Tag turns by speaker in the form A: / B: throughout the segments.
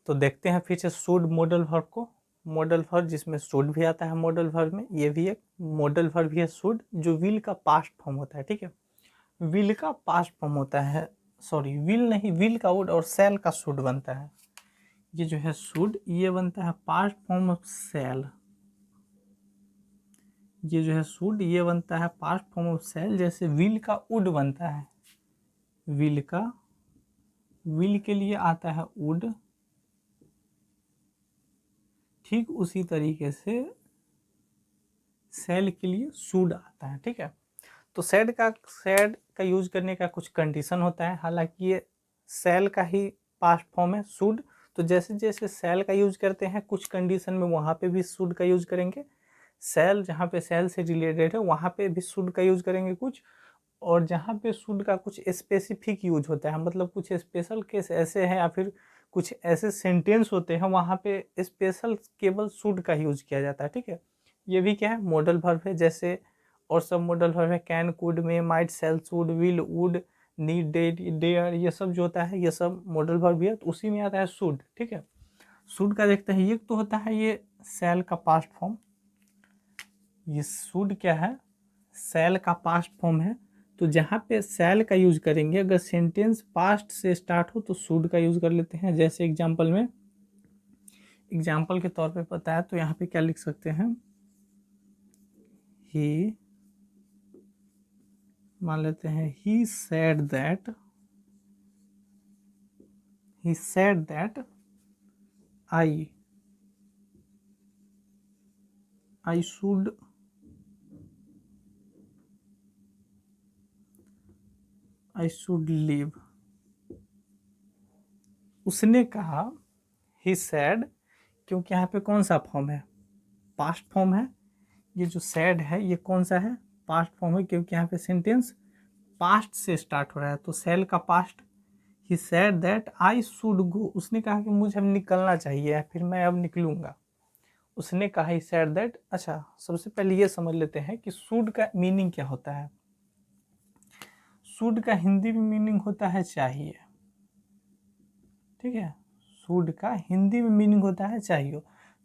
A: तो देखते हैं फिर से शुड मॉडल वर्ब को। मॉडल वर्ब जिसमें शुड भी आता है मॉडल वर्ब में, ये भी एक मॉडल वर्ब भी है शुड, जो विल का पास्ट फॉर्म होता है। ठीक है, विल का पास्ट फॉर्म होता है, सॉरी विल नहीं, विल का वुड और सेल का शुड बनता है। ये जो है शुड, ये बनता है पास्ट फॉर्म ऑफ सेल। ये जो है शुड, ये बनता है पास्ट फॉर्म ऑफ सेल, जैसे विल का वुड बनता है। विल का, विल के लिए आता है वुड, ठीक उसी तरीके से सेल के लिए शुड आता है। ठीक है, तो सेड का यूज करने का कुछ कंडीशन होता है, हालांकि ये सेल का ही पास्ट फॉर्म है शुड। तो जैसे जैसे सेल का यूज करते हैं कुछ कंडीशन में वहाँ पे भी शुड का यूज करेंगे, सेल जहाँ पे सेल से रिलेटेड है वहाँ पे भी शुड का यूज करेंगे कुछ, और जहाँ पे शुड का कुछ स्पेसिफिक यूज होता है, मतलब कुछ स्पेशल केस ऐसे हैं या फिर कुछ ऐसे सेंटेंस होते हैं वहाँ पे स्पेशल केवल शुड का यूज किया जाता है। ठीक है, ये भी क्या है, मॉडल वर्ब है। जैसे और सब मॉडल वर्ब है, can, could, may, might, shall, should, will, would, need, dare, ये सब जो होता है ये सब मॉडल वर्ब भी है, तो उसी में आता है शुड। ठीक है, शुड का देखते हैं, ये तो होता है ये सेल का पास्ट फॉर्म। ये शुड क्या है, सेल का पास्ट फॉर्म है। तो जहाँ पे सेल का यूज करेंगे, अगर सेंटेंस पास्ट से स्टार्ट हो तो शुड का यूज कर लेते हैं। जैसे एग्जाम्पल में, एग्जाम्पल के तौर पे पता है तो यहाँ पे क्या लिख सकते हैं, ही, मान लेते हैं he said that, he said that I should leave। उसने कहा, he said, क्योंकि यहाँ पे कौन सा फॉर्म है, पास्ट फॉर्म है। ये जो said है ये कौन सा है, पास्ट फॉर्म है, क्योंकि यहाँ पे सेंटेंस पास्ट से स्टार्ट हो रहा है, तो सेल का past. He said that I should go, उसने कहा कि मुझे अब निकलना चाहिए या फिर मैं अब निकलूंगा। उसने कहा ही said that। अच्छा, सबसे पहले ये समझ लेते हैं कि should का मीनिंग क्या होता है। शुड का हिंदी में मीनिंग होता है चाहिए। ठीक है, शुड का हिंदी में मीनिंग होता है चाहिए।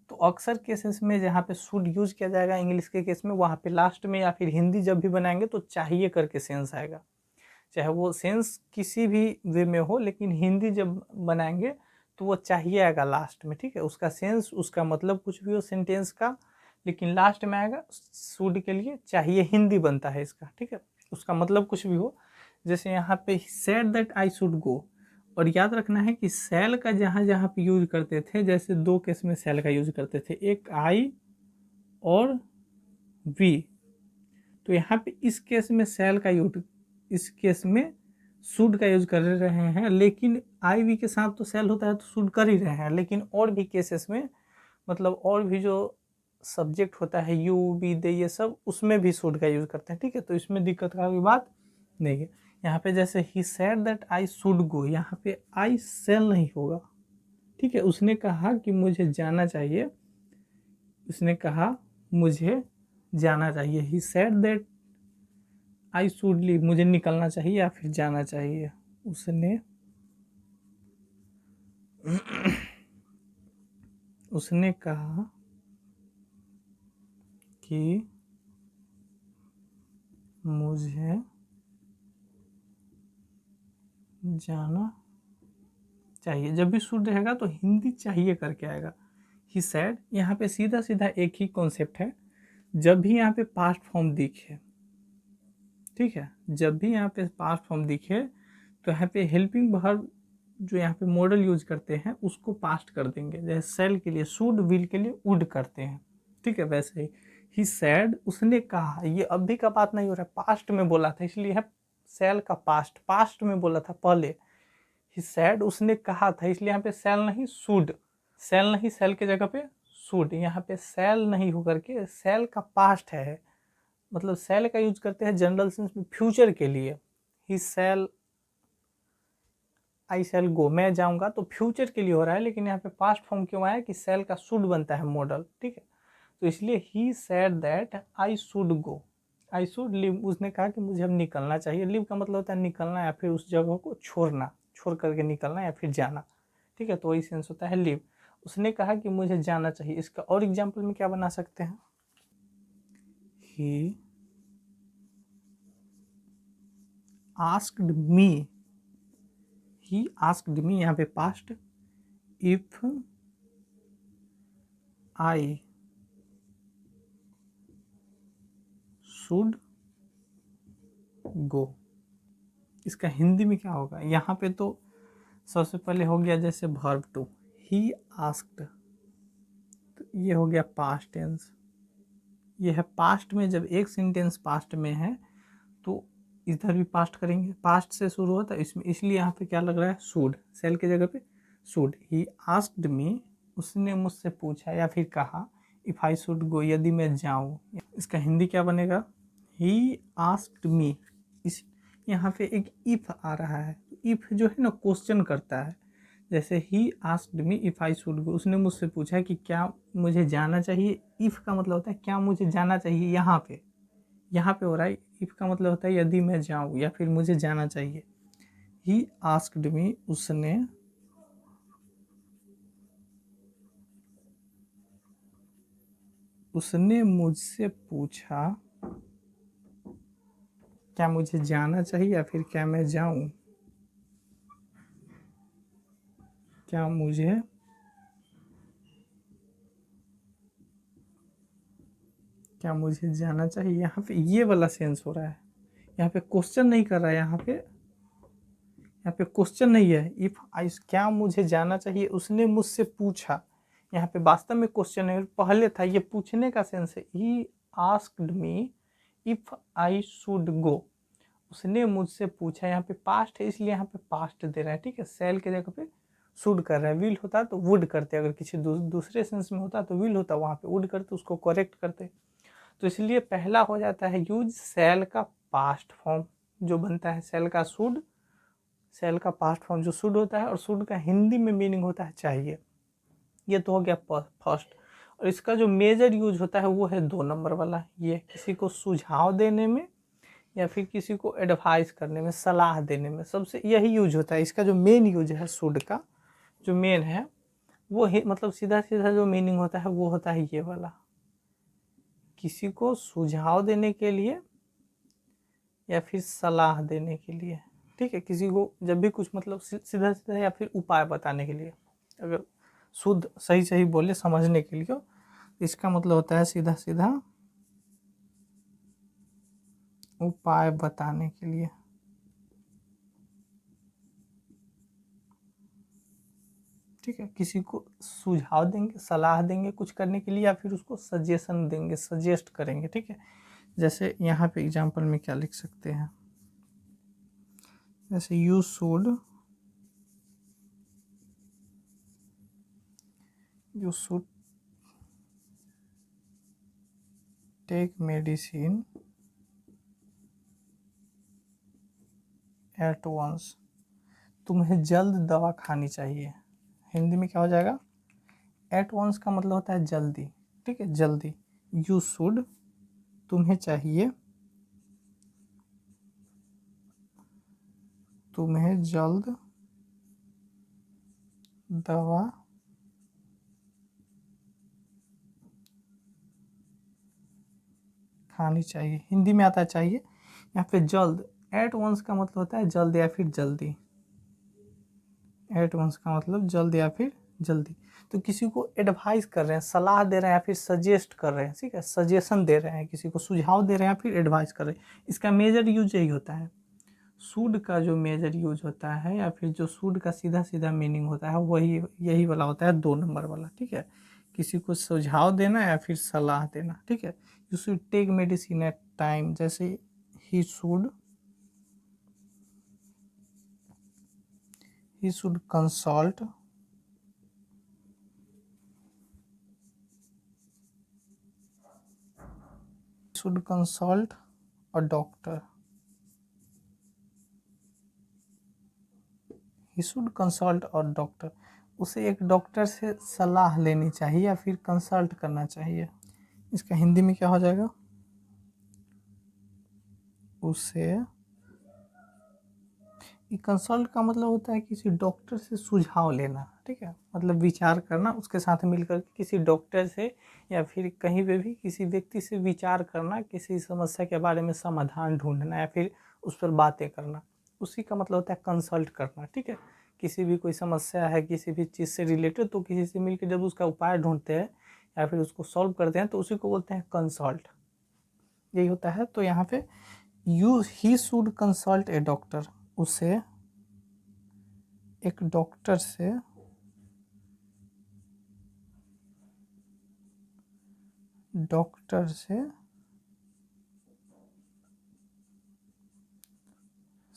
A: तो अक्सर केसेस में जहाँ पे शुड यूज किया जाएगा इंग्लिश के केस में, वहाँ पे लास्ट में या फिर हिंदी जब भी बनाएंगे तो चाहिए करके सेंस आएगा, चाहे वो सेंस किसी भी वे में हो, लेकिन हिंदी जब बनाएंगे तो वो चाहिए आएगा लास्ट में। ठीक है, उसका सेंस, उसका मतलब कुछ भी हो सेंटेंस का, लेकिन लास्ट में आएगा शुड के लिए चाहिए, हिंदी बनता है इसका। ठीक है, उसका मतलब कुछ भी हो। जैसे यहाँ पे said that I should go, और याद रखना है कि सेल का जहाँ जहाँ पे यूज करते थे, जैसे दो केस में सेल का यूज करते थे, एक आई और वी। तो यहाँ पे इस केस में सेल का यूज, इस केस में शुड का यूज कर रहे हैं, लेकिन आई वी के साथ तो सेल होता है तो शुड कर ही रहे हैं। लेकिन और भी केसेस में, मतलब और भी जो सब्जेक्ट होता है यू, बी, दे, ये सब, उसमें भी शुड का यूज करते हैं। ठीक है, तो इसमें दिक्कत का कोई बात नहीं है। यहाँ पे जैसे he said that I should go, यहाँ पे आई सेल नहीं होगा। ठीक है, उसने कहा कि मुझे जाना चाहिए, उसने कहा मुझे जाना चाहिए। He said that I should leave, मुझे निकलना चाहिए या फिर जाना चाहिए। उसने उसने कहा कि मुझे जाना चाहिए। जब भी शुड रहेगा तो हिंदी चाहिए करके आएगा। ही सेड, यहाँ पे सीधा सीधा एक ही कॉन्सेप्ट है, जब भी यहाँ पे पास्ट फॉर्म दिखे, ठीक है, जब भी यहाँ पे पास्ट फॉर्म दिखे तो यहाँ पे हेल्पिंग वर्ब जो यहाँ पे मॉडल यूज करते हैं उसको पास्ट कर देंगे। जैसे सेल के लिए शुड, विल के लिए वुड करते हैं। ठीक है, वैसे ही सेड, उसने कहा, ये अभी का बात नहीं हो रहा, पास्ट में बोला था, इसलिए है सेल का पास्ट, पास्ट में बोला था पहले। ही सेड, उसने कहा था, इसलिए यहाँ पे सेल नहीं शुड, सेल नहीं, सेल के जगह पे शुड। यहाँ पे सेल नहीं होकर के सेल का पास्ट है, मतलब सेल का यूज करते हैं जनरल सेंस में फ्यूचर के लिए। ही सेल, आई सेल गो, मैं जाऊंगा, तो फ्यूचर के लिए हो रहा है, लेकिन यहाँ पे पास्ट फॉर्म क्यों आया कि सेल का शुड बनता है मॉडल। ठीक है, तो इसलिए he said that I should go, I should leave, उसने कहा कि मुझे अब निकलना चाहिए। लीव का मतलब होता है निकलना या फिर उस जगह को छोड़ना, छोड़ करके निकलना या फिर जाना। ठीक है, तो वही सेंस होता है लिव। उसने कहा कि मुझे जाना चाहिए। इसका और एग्जाम्पल में क्या बना सकते हैं, he asked me, he asked me, यहाँ पे past, if I should go. इसका हिंदी में क्या होगा, यहाँ पे तो सबसे पहले हो गया जैसे वर्ब टू, ही आस्क्ड, तो ये हो गया पास्ट टेंस। ये है पास्ट में, जब एक सेंटेंस पास्ट में है तो इधर भी पास्ट करेंगे, पास्ट से शुरू होता है इसमें, इसलिए यहाँ पे क्या लग रहा है, शुड, सेल की जगह पे शुड। ही आस्क्ड मी, उसने मुझसे पूछा या फिर कहा, इफ आई शुड गो, यदि मैं जाऊँ। इसका हिंदी क्या बनेगा, ही आस्क्ड मी। इस यहाँ पे एक इफ आ रहा है, इफ जो है ना क्वेश्चन करता है, जैसे he asked me if I should go, उसने मुझसे पूछा कि क्या मुझे जाना चाहिए। इफ का मतलब होता है क्या मुझे जाना चाहिए, यहाँ पे हो रहा है। इफ का मतलब होता है यदि मैं जाऊँ या फिर मुझे जाना चाहिए। ही आस्क्ड मी, उसने मुझसे पूछा क्या मुझे जाना चाहिए या फिर क्या मैं जाऊं, क्या मुझे जाना चाहिए। यहाँ पे ये वाला सेंस हो रहा है, यहाँ पे क्वेश्चन नहीं कर रहा है, यहाँ पे क्वेश्चन नहीं है। इफ आई, क्या मुझे जाना चाहिए, उसने मुझसे पूछा, यहाँ पे वास्तव में क्वेश्चन है, पहले था ये पूछने का सेंस है। He asked me if I should go, उसने मुझसे पूछा, यहाँ पे पास्ट है इसलिए यहाँ पे पास्ट दे रहा है, ठीक है। सेल के जगह पे शुड कर रहा है, विल होता तो वुड करते, अगर किसी दूसरे सेंस में होता तो विल होता, वहाँ पे वुड करते, उसको करेक्ट करते। तो इसलिए पहला हो जाता है यूज सेल का पास्ट फॉर्म जो बनता है, सेल का शुड, सेल का पास्ट फॉर्म जो शुड होता है, और शुड का हिंदी में मीनिंग होता है चाहिए। ये तो हो गया फर्स्ट। और इसका जो मेजर यूज होता है वो है 2 नंबर वाला, ये किसी को सुझाव देने में या फिर किसी को एडवाइस करने में, सलाह देने में, सबसे यही यूज होता है। इसका जो मेन यूज है शुड का, जो मेन है वो मतलब सीधा सीधा जो मीनिंग होता है वो होता है ये वाला, किसी को सुझाव देने के लिए या फिर सलाह देने के लिए, ठीक है। किसी को जब भी कुछ मतलब सीधा सीधा या फिर उपाय बताने के लिए, अगर शुद्ध सही सही बोले समझने के लिए, इसका मतलब होता है सीधा सीधा उपाय बताने के लिए, ठीक है। किसी को सुझाव देंगे, सलाह देंगे कुछ करने के लिए, या फिर उसको सजेशन देंगे, सजेस्ट करेंगे, ठीक है। जैसे यहाँ पे एग्जांपल में क्या लिख सकते हैं, जैसे you should take medicine at once, तुम्हें जल्द दवा खानी चाहिए। हिंदी में क्या हो जाएगा, एट वंस का मतलब होता है जल्दी, ठीक है, जल्दी। यू शुड, तुम्हें चाहिए, तुम्हें जल्द दवा खानी चाहिए। हिंदी में आता है चाहिए, यहाँ पे जल्द, एट वंस का मतलब होता है जल्द या फिर जल्दी, एट वंस का मतलब जल्द या फिर जल्दी। तो किसी को एडवाइस कर रहे हैं, सलाह दे रहे हैं या फिर सजेस्ट कर रहे हैं, ठीक है, सजेशन दे रहे हैं, किसी को सुझाव दे रहे हैं या फिर एडवाइस कर रहे हैं, इसका मेजर यूज यही होता है। सूड का जो मेजर यूज होता है या फिर जो सूड का सीधा सीधा मीनिंग होता है वही यही वाला होता है, 2 नंबर वाला, ठीक है। किसी को सुझाव देना या फिर सलाह देना, ठीक है। You should take medicine at time, जैसे he should consult a doctor, he should consult a doctor, उसे एक डॉक्टर से सलाह लेनी चाहिए या फिर कंसल्ट करना चाहिए। इसका हिंदी में क्या हो जाएगा, उसे, कंसल्ट का मतलब होता है किसी डॉक्टर से सुझाव लेना, ठीक है, मतलब विचार करना, उसके साथ मिलकर के किसी डॉक्टर से या फिर कहीं पे भी किसी व्यक्ति से विचार करना, किसी समस्या के बारे में समाधान ढूंढना या फिर उस पर बातें करना, उसी का मतलब होता है कंसल्ट करना। ठीक है, किसी भी कोई समस्या है किसी भी चीज़ से रिलेटेड, तो किसी से मिलकर जब उसका उपाय ढूंढते हैं या फिर उसको सॉल्व करते हैं तो उसी को बोलते हैं कंसल्ट, यही होता है। तो यहाँ पे ही शुड कंसल्ट ए डॉक्टर, उसे एक डॉक्टर से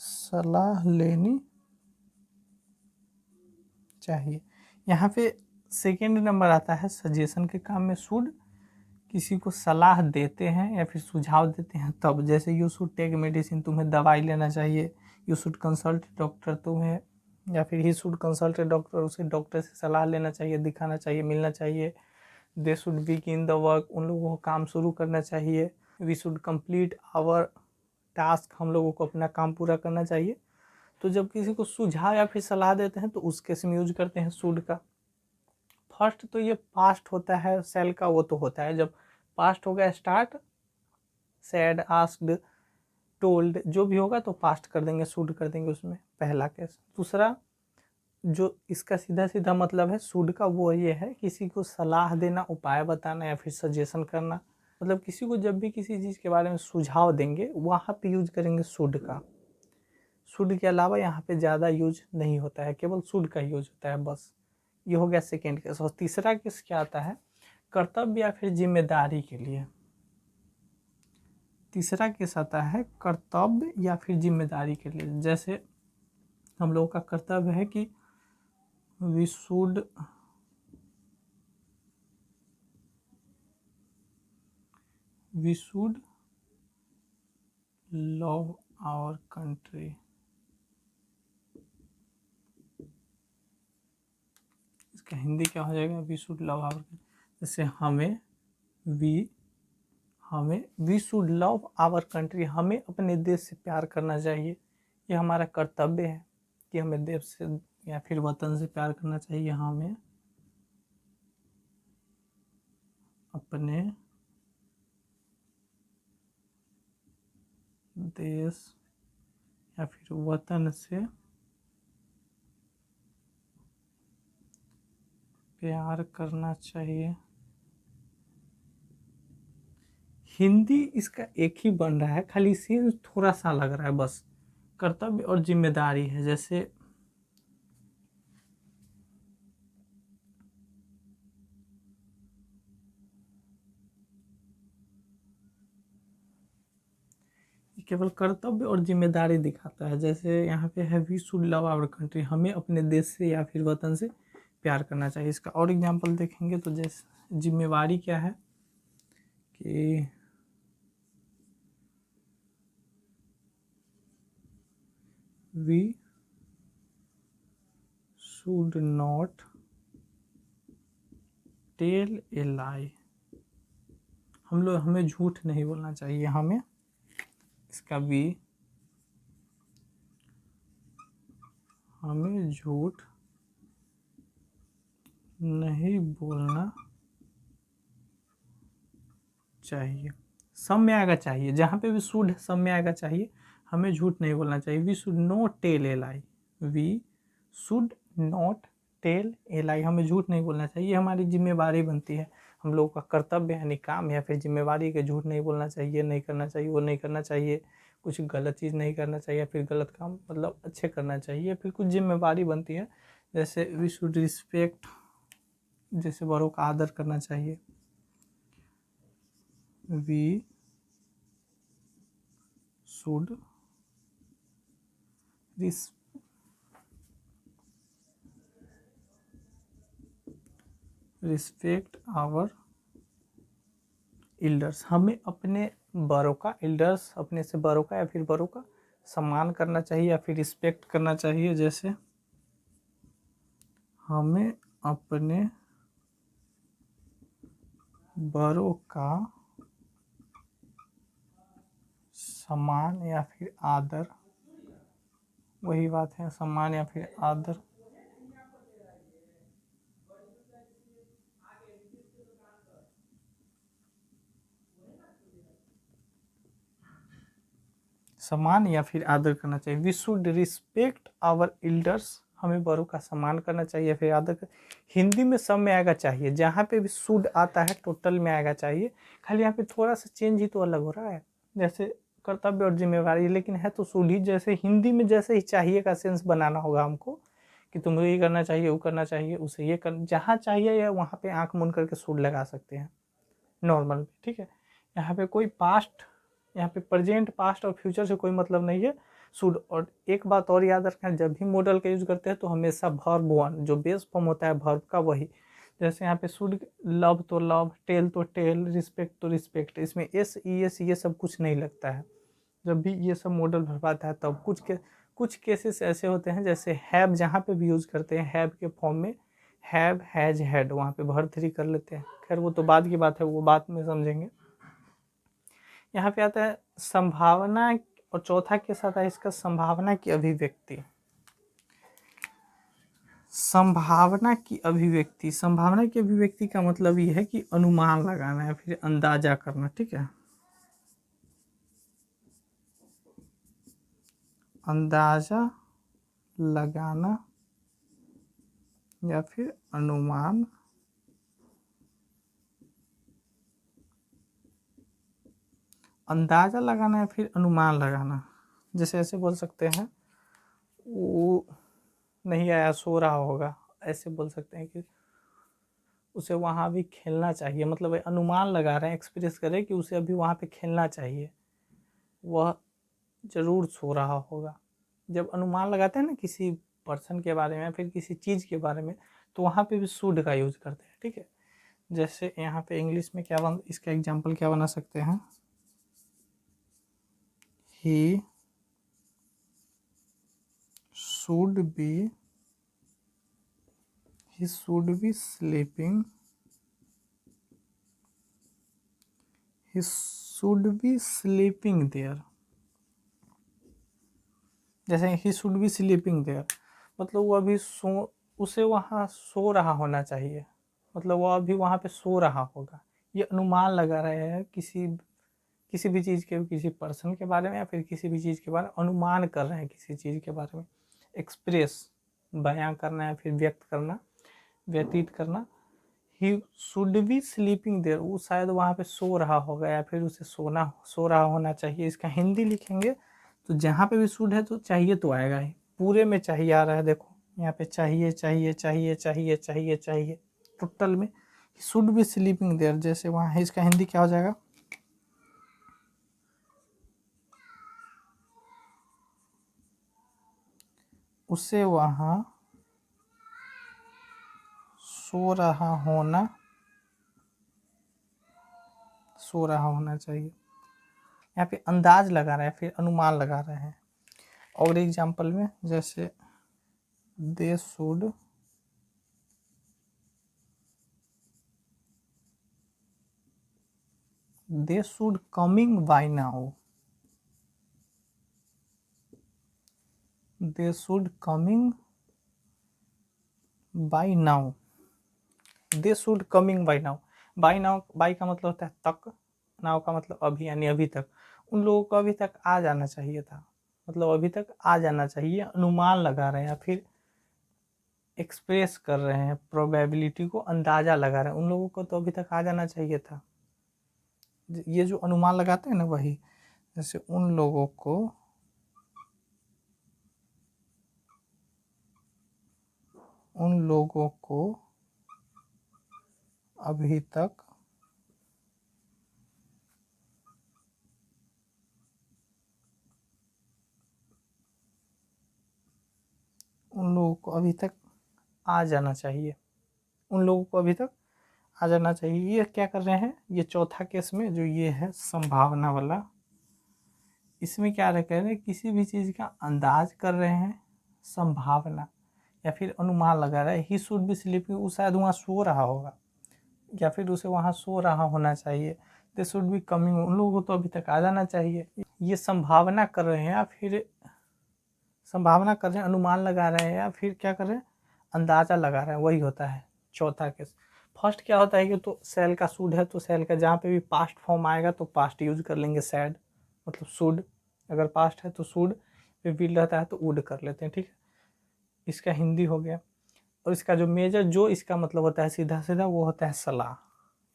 A: सलाह लेनी चाहिए। यहाँ पे सेकेंड नंबर आता है सजेशन के काम में शुड, किसी को सलाह देते हैं या फिर सुझाव देते हैं तब, जैसे यू शुड टेक मेडिसिन, तुम्हें दवाई लेना चाहिए, यू शुड कंसल्ट डॉक्टर, तुम्हें, या फिर ही शुड कंसल्ट डॉक्टर, उसे डॉक्टर से सलाह लेना चाहिए, दिखाना चाहिए, मिलना चाहिए। They should begin the work, उन लोगों को काम शुरू करना चाहिए। We should complete our task, हम लोगों को अपना काम पूरा करना चाहिए। तो जब किसी को सुझाव या फिर सलाह देते हैं तो उस केस में यूज करते हैं शुड का। फर्स्ट तो ये पास्ट होता है सेल का, वो तो होता है जब पास्ट हो गया स्टार्ट, सैड, आस्क्ड, टोल्ड, जो भी होगा तो पास्ट कर देंगे, शुड कर देंगे उसमें, पहला केस। दूसरा जो इसका सीधा सीधा मतलब है शुड का, वो ये है किसी को सलाह देना, उपाय बताना या फिर सजेशन करना, मतलब किसी को जब भी किसी चीज़ के बारे में सुझाव देंगे वहाँ पे यूज करेंगे शुड का। शुड के अलावा यहाँ पे ज़्यादा यूज नहीं होता है, केवल शुड का यूज होता है बस। ये हो गया सेकेंड केस। और तीसरा केस क्या आता है, कर्तव्य या फिर जिम्मेदारी के लिए। तीसरा केस आता है कर्तव्य या फिर जिम्मेदारी के लिए। जैसे हम लोगों का कर्तव्य है कि we should love our country, इसका हिंदी क्या हो जाएगा, वी शुड लव आवर, जैसे we should love our country, हमें अपने देश से प्यार करना चाहिए, ये हमारा कर्तव्य है कि हमें देश से या फिर वतन से प्यार करना चाहिए। हमें अपने देश या फिर वतन से प्यार करना चाहिए। हिंदी इसका एक ही बन रहा है, खाली सेंस थोड़ा सा लग रहा है बस। कर्तव्य और जिम्मेदारी है, जैसे केवल कर्तव्य और जिम्मेदारी दिखाता है। जैसे यहाँ पे है we should love our country, हमें अपने देश से या फिर वतन से प्यार करना चाहिए। इसका और एग्जांपल देखेंगे तो जैसे जिम्मेवारी क्या है कि we should not tell a lie, हमें झूठ नहीं बोलना चाहिए। इसका हमें झूठ नहीं बोलना चाहिए, सब में आएगा चाहिए, जहाँ पे भी शुड सब में आएगा चाहिए, हमें झूठ नहीं बोलना चाहिए। We should not tell a lie, we should not tell a lie, हमें झूठ नहीं बोलना चाहिए, ये हमारी जिम्मेवारी बनती है, हम लोगों का कर्तव्य यानी काम या फिर जिम्मेवारी के झूठ नहीं बोलना चाहिए, नहीं करना चाहिए, वो नहीं करना चाहिए, कुछ गलत चीज़ नहीं करना चाहिए, फिर गलत काम मतलब अच्छे करना चाहिए, फिर कुछ जिम्मेवारी बनती है। जैसे वी शुड रिस्पेक्ट, जैसे बड़ों का आदर करना चाहिए, we should respect our elders, हमें अपने बड़ों का, एल्डर्स अपने से बड़ों का या फिर बड़ों का सम्मान करना चाहिए या फिर रिस्पेक्ट करना चाहिए। जैसे हमें अपने बड़ों का सम्मान या फिर आदर, वही बात है, सम्मान या फिर आदर सम्मान या फिर आदर करना चाहिए। We should respect our elders, हमें बड़ों का सम्मान करना चाहिए फिर आदर कर। हिंदी में सब में आएगा चाहिए, जहाँ पे भी शुड आता है टोटल में आएगा चाहिए, खाली यहाँ पे थोड़ा सा चेंज ही तो अलग हो रहा है, जैसे कर्तव्य और जिम्मेवारी, लेकिन है तो शुड ही। जैसे हिंदी में जैसे ही चाहिए का सेंस बनाना होगा हमको कि तुमको ये करना चाहिए, वो करना चाहिए, उसे ये कर, जहाँ चाहिए या वहाँ पे आंख मूंद करके शुड लगा सकते हैं नॉर्मल, ठीक है। यहाँ पे कोई पास्ट, यहाँ पे प्रेजेंट, पास्ट और फ्यूचर से कोई मतलब नहीं है, शुड। और एक बात और याद रखना, जब भी मॉडल का यूज करते हैं तो हमेशा वर्ब वन जो बेस फॉर्म होता है वर्ब का वही, जैसे यहाँ पे शुड, लव तो लव, टेल तो टेल, रिस्पेक्ट तो रिस्पेक्ट, इसमें एस ई एस ये सब कुछ नहीं लगता है। जब भी ये सब मॉडल भर पाता है तब कुछ केसेस ऐसे होते हैं, जैसे हैव जहाँ पे भी यूज करते हैं हैव के फॉर्म में, हैव, हैज, हैड, वहाँ पे भर थ्री कर लेते हैं। खैर वो तो बाद की बात है, वो बात में समझेंगे। यहाँ पे आता है संभावना, और चौथा के साथ है इसका संभावना की अभिव्यक्ति। संभावना की अभिव्यक्ति, संभावना की अभिव्यक्ति का मतलब ये है कि अनुमान लगाना है, फिर अंदाजा करना, ठीक है। अंदाजा लगाना या फिर अनुमान, अंदाजा लगाना या फिर अनुमान लगाना। जैसे ऐसे बोल सकते हैं वो नहीं आया, सो रहा होगा, ऐसे बोल सकते हैं कि उसे वहाँ भी खेलना चाहिए, मतलब अनुमान लगा रहे हैं, एक्सप्रेस करें कि उसे अभी वहाँ पे खेलना चाहिए, वह जरूर सो रहा होगा। जब अनुमान लगाते हैं ना किसी पर्सन के बारे में फिर किसी चीज़ के बारे में, तो वहाँ पे भी शुड का यूज करते हैं, ठीक है। जैसे यहाँ पे इंग्लिश में क्या इसका एग्जाम्पल क्या बना सकते हैं, he should be sleeping, he should be sleeping there। जैसे he should be sleeping there, मतलब वो अभी उसे वहाँ सो रहा होना चाहिए, मतलब वो अभी वहाँ पे सो रहा होगा। ये अनुमान लगा रहे हैं किसी भी चीज़ के, किसी पर्सन के बारे में या फिर किसी भी चीज़ के बारे में अनुमान कर रहे हैं, किसी चीज़ के बारे में एक्सप्रेस, बयां करना या फिर व्यक्त करना, व्यतीत करना। He should be sleeping there, वो शायद वहाँ पे सो रहा होगा या फिर उसे सो रहा होना चाहिए। इसका हिंदी लिखेंगे तो जहाँ पे भी शुड है तो चाहिए तो आएगा ही, पूरे में चाहिए आ रहा है, देखो यहाँ पे चाहिए चाहिए चाहिए चाहिए चाहिए चाहिए, टोटल में शुड बी स्लीपिंग देयर। जैसे वहाँ है, इसका हिंदी क्या हो जाएगा, उसे वहाँ सो रहा होना चाहिए। यहाँ पे अंदाज लगा रहे हैं, फिर अनुमान लगा रहे हैं। और एग्जाम्पल में जैसे they should coming by now, they should coming by now, they should coming by now. By का मतलब होता है तक, नाउ का मतलब अभी, यानी अभी तक, उन लोगों को अभी तक आ जाना चाहिए था, मतलब अभी तक आ जाना चाहिए। अनुमान लगा रहे हैं या फिर एक्सप्रेस कर रहे हैं, प्रोबेबिलिटी को अंदाजा लगा रहे हैं, उन लोगों को तो अभी तक आ जाना चाहिए था। ये जो अनुमान लगाते हैं ना वही, जैसे उन लोगों को अभी तक आ जाना चाहिए, उन लोगों को अभी तक आ जाना चाहिए। ये क्या कर रहे हैं, ये चौथा केस में जो ये है संभावना वाला, इसमें क्या कह रहे हैं, किसी भी चीज़ का अंदाज कर रहे हैं, संभावना या फिर अनुमान लगा रहा है। ही शुड बी स्लीपिंग, वो शायद वहाँ सो रहा होगा या फिर उसे वहाँ सो रहा होना चाहिए। दे शुड बी कमिंग, उन लोगों को तो अभी तक आ जाना चाहिए। ये संभावना कर रहे हैं या फिर अनुमान लगा रहे हैं या फिर क्या कर रहे हैं, अंदाजा लगा रहे हैं, वही होता है चौथा केस। फर्स्ट क्या होता है कि तो सेल का शुड है तो सेल का जहाँ पे भी पास्ट फॉर्म आएगा तो पास्ट यूज कर लेंगे, सैड मतलब शुड। अगर पास्ट है तो शुड, फिर विल रहता है तो वुड कर लेते हैं, ठीक है। इसका हिंदी हो गया। और इसका जो मेजर जो इसका मतलब होता है सीधा सीधा, वो होता है सलाह,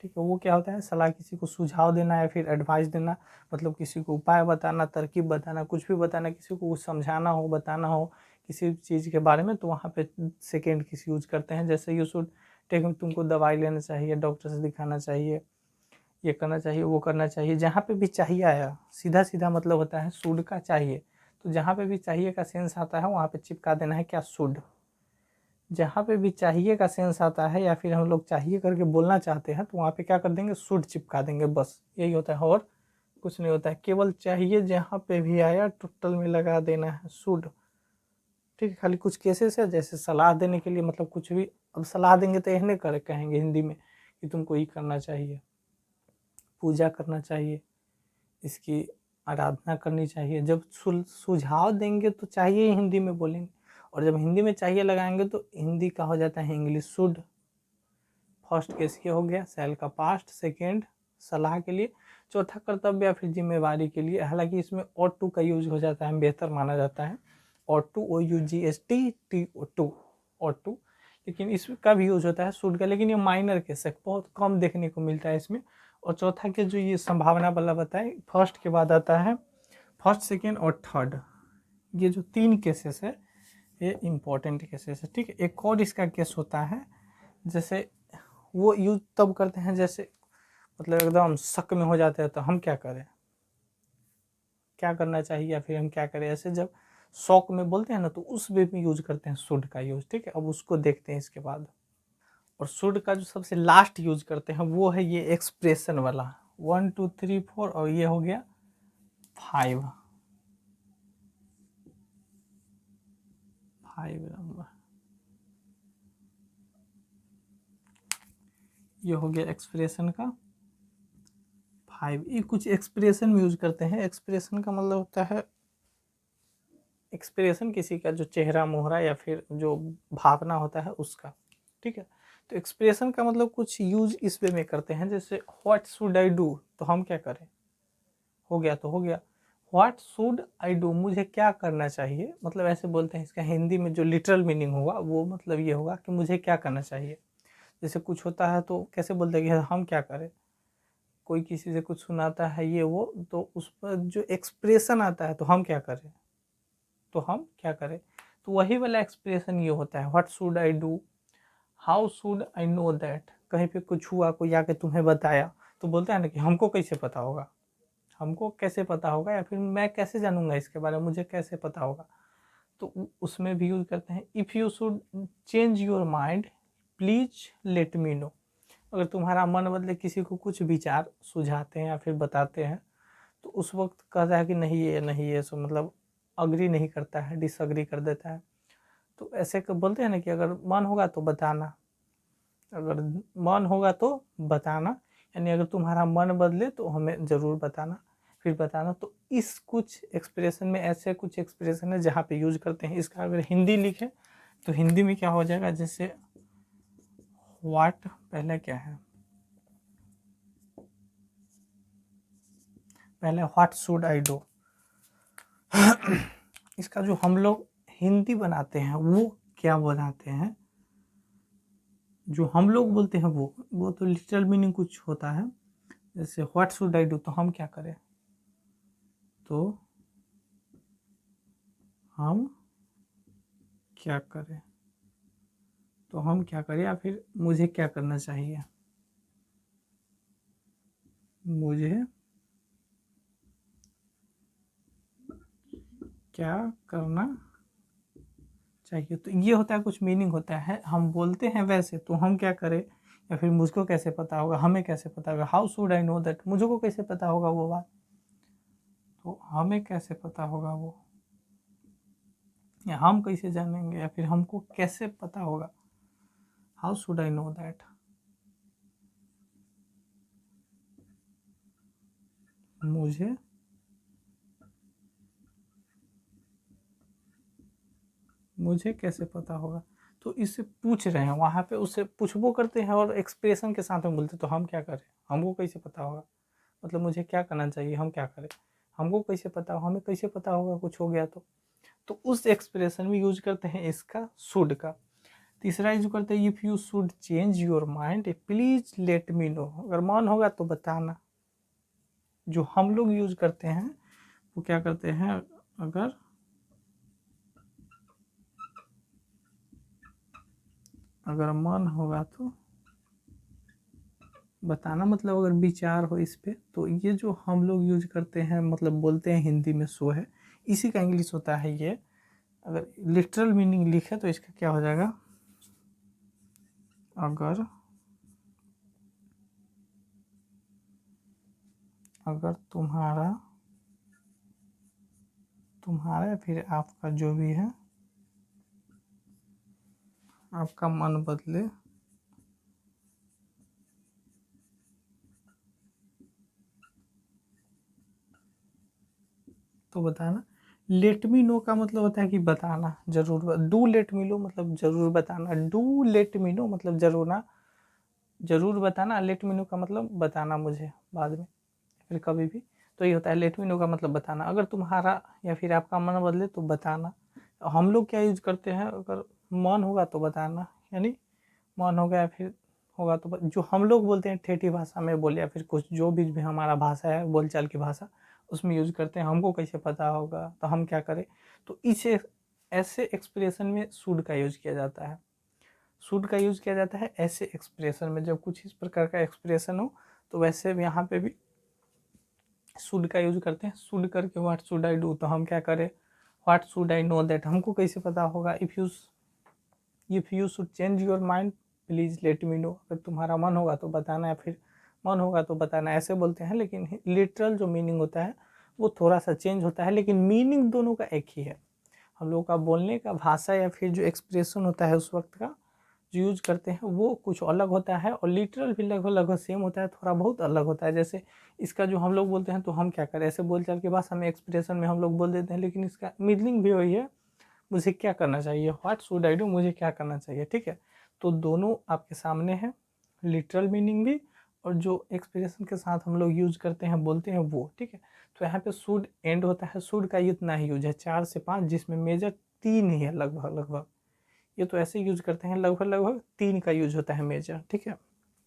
A: ठीक है। वो क्या होता है, सलाह, किसी को सुझाव देना या फिर एडवाइस देना, मतलब किसी को उपाय बताना, तरकीब बताना, कुछ भी बताना, किसी को कुछ समझाना हो, बताना हो किसी चीज़ के बारे में, तो वहाँ पे सेकेंड किस यूज करते हैं। जैसे यू शुड टेक, तुमको दवाई लेना चाहिए, डॉक्टर से दिखाना चाहिए, ये करना चाहिए, वो करना चाहिए। जहाँ पे भी चाहिए आया, सीधा सीधा मतलब होता है शुड का चाहिए, तो जहाँ पे भी चाहिए का सेंस आता है वहाँ पे चिपका देना है क्या, शुड। जहाँ पे भी चाहिए का सेंस आता है या फिर हम लोग चाहिए करके बोलना चाहते हैं, तो वहाँ पे क्या कर देंगे, शुड चिपका देंगे, बस यही होता है और कुछ नहीं होता है। केवल चाहिए जहाँ पे भी आया टोटल में लगा देना है शुड, ठीक है। खाली कुछ केसेस है, जैसे सलाह देने के लिए, मतलब कुछ भी, अब सलाह देंगे तो यह नहीं कर कहेंगे हिंदी में कि तुमको ये करना चाहिए, पूजा करना चाहिए, इसकी आराधना करनी चाहिए। जब सुझाव देंगे तो चाहिए ही हिंदी में बोलेंगे, और जब हिंदी में चाहिए लगाएंगे तो हिंदी का हो जाता है इंग्लिश शुड। फर्स्ट केस ये हो गया सेल का पास्ट, सेकेंड सलाह के लिए, चौथा कर्तव्य या फिर जिम्मेवारी के लिए। हालांकि इसमें और टू का यूज हो जाता है, बेहतर माना जाता है, और टू, OUGST और टू, लेकिन इसका भी यूज होता है शुड का, लेकिन ये माइनर केस है, बहुत कम देखने को मिलता है इसमें। और चौथा के जो ये संभावना वाला बताए, फर्स्ट के बाद आता है फर्स्ट, सेकेंड और थर्ड, ये जो तीन केसेस है ये इम्पोर्टेंट केसेस है, ठीक है। एक और इसका केस होता है, जैसे वो यूज तब करते हैं जैसे मतलब एकदम शक में हो जाते हैं, तो हम क्या करें, क्या करना चाहिए या फिर हम क्या करें, ऐसे जब शौक में बोलते हैं ना, तो उस वे में यूज करते हैं शुड का यूज, ठीक है। अब उसको देखते हैं इसके बाद। और शुड का जो सबसे लास्ट यूज करते हैं वो है ये एक्सप्रेशन वाला, 1 2 3 4, और ये हो गया 5 नंबर, ये हो गया एक्सप्रेशन का 5। ये कुछ एक्सप्रेशन में यूज करते हैं। एक्सप्रेशन का मतलब होता है, एक्सप्रेशन किसी का जो चेहरा मोहरा या फिर जो भावना होता है उसका, ठीक है। तो एक्सप्रेशन का मतलब कुछ यूज इस वे में करते हैं, जैसे व्हाट शुड आई डू, तो हम क्या करें, हो गया तो हो गया। व्हाट शुड आई डू, मुझे क्या करना चाहिए, मतलब ऐसे बोलते हैं। इसका हिंदी में जो लिटरल मीनिंग होगा वो मतलब ये होगा कि मुझे क्या करना चाहिए। जैसे कुछ होता है तो कैसे बोलते हैं कि हम क्या करें, कोई किसी से कुछ सुनाता है ये वो, तो उस पर जो एक्सप्रेशन आता है, तो हम क्या करें, तो हम क्या करें, तो वही वाला एक्सप्रेशन ये होता है, what should I do, how should I know that. कहीं पे कुछ हुआ, कोई आके तुम्हें बताया, तो बोलता है ना कि हमको कैसे पता होगा, हमको कैसे पता होगा, या फिर मैं कैसे जानूंगा इसके बारे में, मुझे कैसे पता होगा। तो उसमें भी यूज करते हैं। If you should change your mind please let me know, अगर तुम्हारा मन बदले, किसी को कुछ विचार सुझाते हैं या फिर बताते हैं, तो उस वक्त कहता है कि नहीं ये नहीं ये, सो मतलब अग्री नहीं करता है, डिसअग्री कर देता है। तो ऐसे बोलते हैं ना कि अगर मन होगा तो बताना, अगर मन होगा तो बताना, यानी अगर तुम्हारा मन बदले तो हमें ज़रूर बताना, फिर बताना। तो इस कुछ एक्सप्रेशन में ऐसे कुछ एक्सप्रेशन है जहाँ पे यूज करते हैं। इसका अगर हिंदी लिखे तो हिंदी में क्या हो जाएगा, जैसे व्हाट, पहले क्या है, पहले व्हाट शुड आई डू, इसका जो हम लोग हिंदी बनाते हैं वो क्या बनाते हैं, जो हम लोग बोलते हैं वो तो लिटरल मीनिंग कुछ होता है। जैसे व्हाट शुड आई डू, तो हम क्या करें, तो हम क्या करें, तो हम क्या करें, या फिर मुझे क्या करना चाहिए, मुझे क्या करना चाहिए। तो ये होता है, कुछ मीनिंग होता है। हम बोलते हैं वैसे, तो हम क्या करें, या फिर मुझको कैसे पता होगा, हमें कैसे पता होगा, how should I know that, मुझको कैसे पता होगा वो बात, तो हमें कैसे पता होगा वो, या हम कैसे जानेंगे, या फिर हमको कैसे पता होगा, how should I know that, मुझे मुझे कैसे पता होगा। तो इससे पूछ रहे हैं, वहाँ पे उससे पूछबो करते हैं और एक्सप्रेशन के साथ में बोलते, तो हम क्या करें, हमको कैसे पता होगा, मतलब मुझे क्या करना चाहिए, हम क्या करें। हमको कैसे पता, हमें कैसे पता होगा कुछ हो गया तो उस एक्सप्रेशन में यूज करते हैं इसका शुड का। तीसरा यूज करते हैं if you should change your mind please let me know, अगर मन होगा तो बताना। जो हम लोग यूज करते हैं वो क्या करते हैं, अगर मन होगा तो बताना, मतलब अगर विचार हो इस पे, तो ये जो हम लोग यूज करते हैं मतलब बोलते हैं हिंदी में सो है, इसी का इंग्लिश होता है ये। अगर लिटरल मीनिंग लिखे तो इसका क्या हो जाएगा, अगर तुम्हारा या फिर आपका जो भी है, आपका मन बदले तो बताना। लेट मी नो का मतलब होता है कि बताना, जरूर। डू लेट मी नो मतलब जरूर बताना, डू लेट मी नो मतलब जरूर बताना। लेट मी नो का मतलब बताना मुझे बाद में फिर कभी भी, तो ये होता है लेट मी नो का मतलब बताना। अगर तुम्हारा या फिर आपका मन बदले तो बताना। हम लोग क्या यूज करते हैं, अगर मन होगा तो बताना, यानी मन हो गया फिर होगा तो जो हम लोग बोलते हैं ठेठी भाषा में बोले, या फिर कुछ जो भी हमारा भाषा है बोलचाल की भाषा उसमें यूज करते हैं। हमको कैसे पता होगा तो हम क्या करें, तो इसे ऐसे एक्सप्रेशन में शुड का यूज किया जाता है। शुड का यूज किया जाता है ऐसे एक्सप्रेशन में, जब कुछ इस प्रकार का एक्सप्रेशन हो तो वैसे भी यहाँ पे भी शुड का यूज करते हैं। शुड करके व्हाट शुड आई डू, तो हम क्या करें, what should I know that, हमको कैसे पता होगा। If you should change your mind please let me know, अगर तुम्हारा मन होगा तो बताना, या फिर मन होगा तो बताना, ऐसे बोलते हैं। लेकिन लिटरल जो मीनिंग होता है वो थोड़ा सा चेंज होता है, लेकिन मीनिंग दोनों का एक ही है। हम लोग का बोलने का भाषा या फिर जो एक्सप्रेशन होता है उस वक्त का जो यूज करते हैं वो कुछ अलग होता है, और लिटरल भी लगभग लगभग सेम होता है, थोड़ा बहुत अलग होता है। जैसे इसका जो हम लोग बोलते हैं तो हम क्या करें, ऐसे बोलचाल के भाषा में एक्सप्रेशन में हम लोग बोल देते हैं, लेकिन इसका मीनिंग भी वही है, मुझे क्या करना चाहिए, व्हाट शुड आई डू, मुझे क्या करना चाहिए। ठीक है, तो दोनों आपके सामने है, लिटरल मीनिंग भी और जो एक्सप्रेशन के साथ हम लोग यूज करते हैं बोलते हैं वो। ठीक है, तो यहाँ पे शुड एंड होता है, शुड का इतना ही यूज है 4 से 5, जिसमें मेजर 3 ही है लगभग लगभग। ये तो ऐसे यूज करते हैं लगभग लगभग 3 का यूज होता है मेजर। ठीक है।